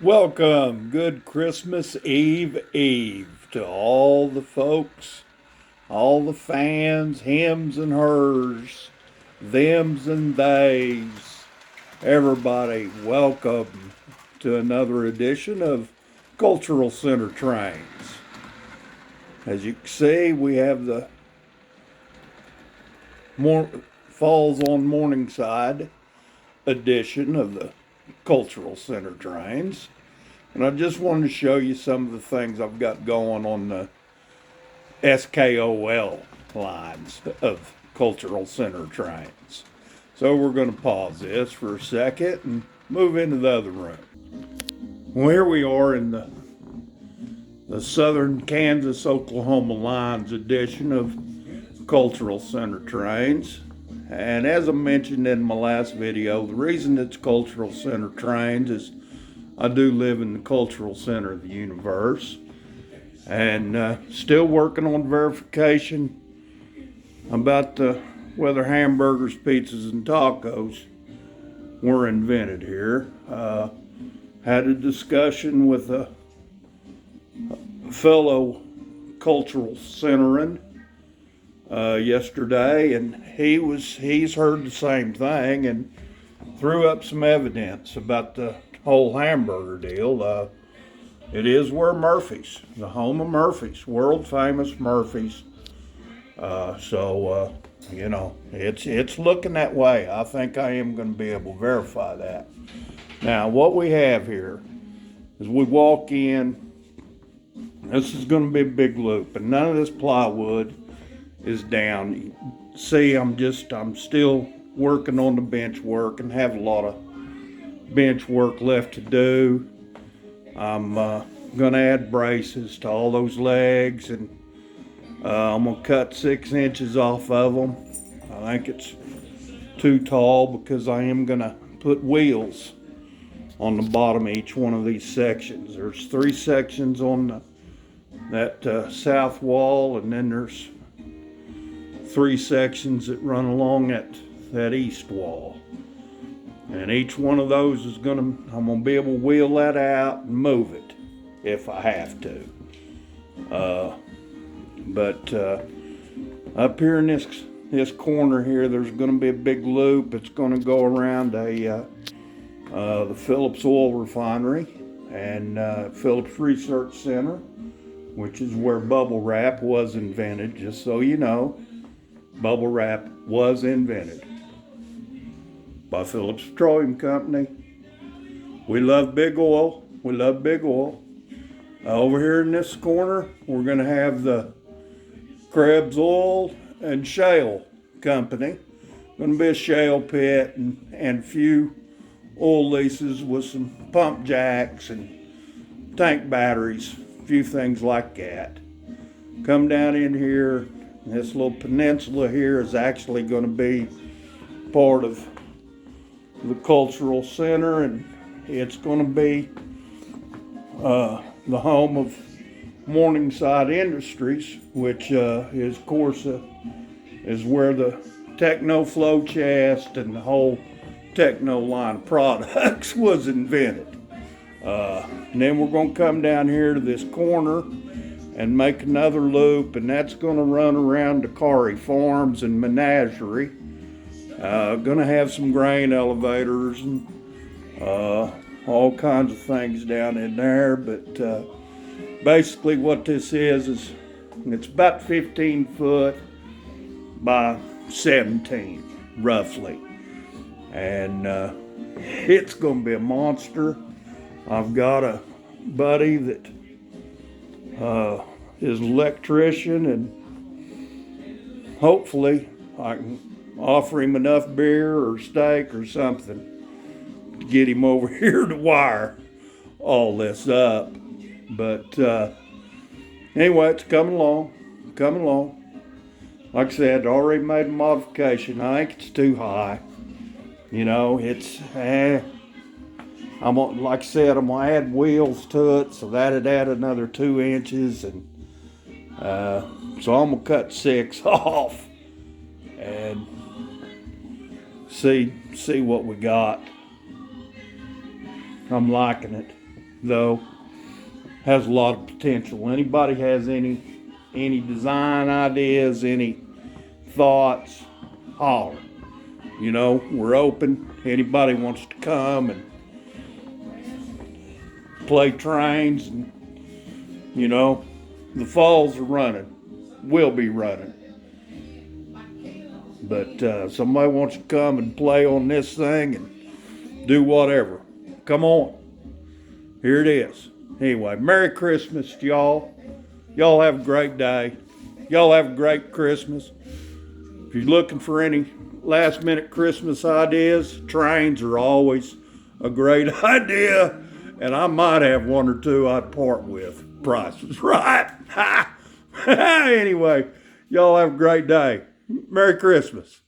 Welcome, good Christmas Eve to all the folks, all the fans, hims and hers, thems and theys. Everybody, welcome to another edition of Cultural Center Trains. As you can see, we have the Mor- Falls on Morningside edition of the Cultural Center Trains. And I just wanted to show you some of the things I've got going on the SKOL lines of Cultural Center Trains. So we're going to pause this for a second and move into the other room. Well, here we are in the Southern Kansas Oklahoma Lines edition of Cultural Center Trains. And as I mentioned in my last video, the reason it's Cultural Center Trains is I do live in the cultural center of the universe and still working on verification about whether hamburgers, pizzas, and tacos were invented here. Had a discussion with a fellow cultural centeran yesterday, and he's heard the same thing and threw up some evidence about the whole hamburger deal. It is where Murphy's, the home of Murphy's, world famous Murphy's. So it's looking that way. I think I am going to be able to verify that. Now, what we have here is we walk in. This is going to be a big loop, and none of this plywood is down. You see, I'm still working on the bench work and have a lot of bench work left to do. I'm going to add braces to all those legs, and I'm going to cut 6 inches off of them. I think it's too tall because I am going to put wheels on the bottom of each one of these sections. There's 3 sections on that south wall, and then there's 3 sections that run along that east wall. And each one of those I'm gonna be able to wheel that out and move it if I have to. But up here in this corner here, there's gonna be a big loop. It's gonna go around the Phillips Oil Refinery and Phillips Research Center, which is where bubble wrap was invented. Just so you know, bubble wrap was invented by Phillips Petroleum Company. We love big oil. We love big oil. Over here in this corner, we're going to have the Krebs Oil and Shale Company. Going to be a shale pit and a few oil leases with some pump jacks and tank batteries, a few things like that. Come down in here. This little peninsula here is actually going to be part of the cultural center, and it's going to be the home of Morningside Industries, which is, of course, is where the Techno Flow Chest and the whole Techno line of products was invented. And then we're going to come down here to this corner and make another loop, and that's going to run around Dakari Farms and Menagerie. Going to have some grain elevators and all kinds of things down in there, but basically what this is it's about 15 foot by 17 roughly, and it's going to be a monster. I've got a buddy that is an electrician, and hopefully I can offer him enough beer or steak or something to get him over here to wire all this up. But anyway, it's coming along. Like I said, I already made a modification. I think it's too high. You know, like I said, I'm gonna add wheels to it, so that'd add another 2 inches, and so I'm gonna cut 6 off and see what we got. I'm liking it. though, has a lot of potential. Anybody has any design ideas, any thoughts, holler. You know, we're open. Anybody wants to come and play trains, and you know, the falls are running. We'll be running. But somebody wants to come and play on this thing and do whatever. Come on. Here it is. Anyway, Merry Christmas to y'all. Y'all have a great day. Y'all have a great Christmas. If you're looking for any last minute Christmas ideas, trains are always a great idea. And I might have one or two I'd part with. Prices right. Anyway, y'all have a great day. Merry Christmas.